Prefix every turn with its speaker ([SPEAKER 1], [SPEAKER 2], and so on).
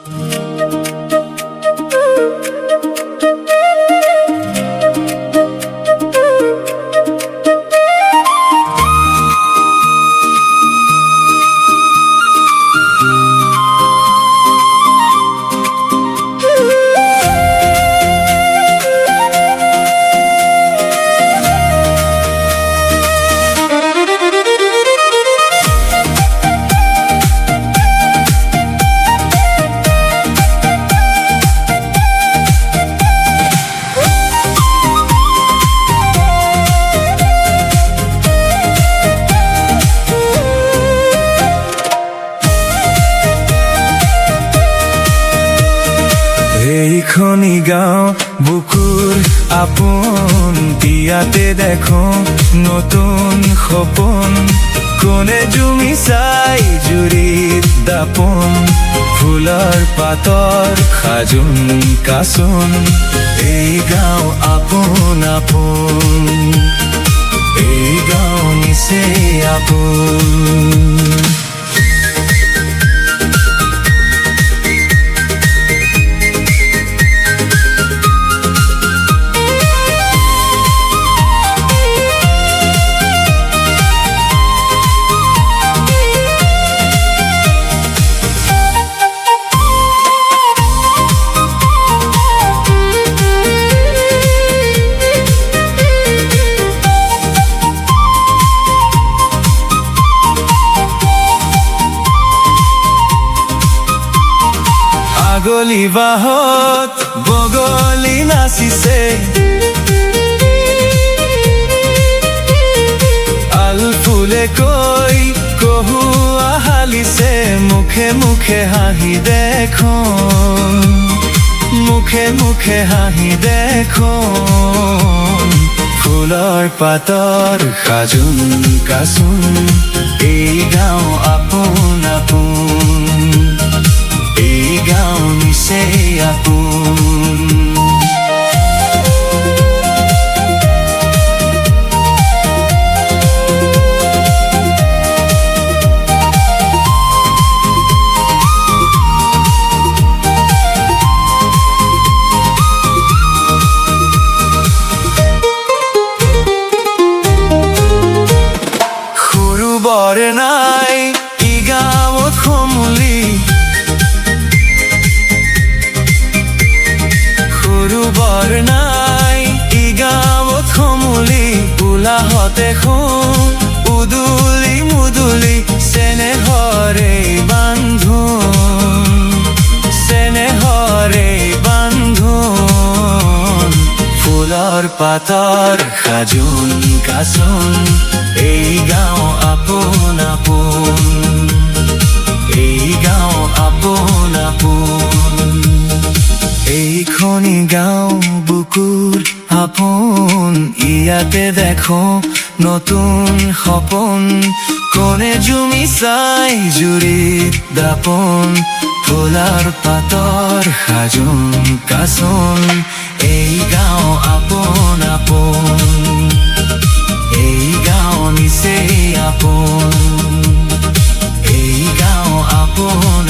[SPEAKER 1] এইখনি গাঁও বুকুৰ আপোন, ইয়াতে দেখো নতুন সপোন। কোনে জুমি চাই জুৰিত দাপোন, ফুলৰ পাতৰ সাজোন কাচোন। এই গাঁও আপোন আপোন, এই গাঁও নিচেই আপোন। আগলি বাহত বগলী নাচিছে, আলফুলে কৈ কহুৱা হালিছে। মুখে মুখে হাঁহি দেখো, মুখে মুখে হাঁহি দেখো। ফুলৰ পাতৰ সাজোন কাচোন, এই গাঁও আপোন আপোন, এই গাঁও নিচেই আপোন। সৰু বৰ নাই ই গাঁৱত সমূলি, বৰ নাই ই গাঁৱত সমূলি। উলাহতে শুন উদুলি মুদুলি, চেনেহৰে বান্ধোন, চেনেহৰে বান্ধোন। ফুলৰ পাতৰ সাজোন কাচোন, এই গাঁও আপোন আপোন, এই গাঁও আপোন আপোন। এইখনি গাঁও বুকুৰ আপোন, ইয়াতে দেখো নতুন সপোন। কোনে জুমি চাই জুৰিত দাপোন, ফুলৰ পাতৰ সাজোন কাচোন। এই গাঁও আপোন আপোন, এই গাঁও নিচেই আপোন, এই গাঁও আপোন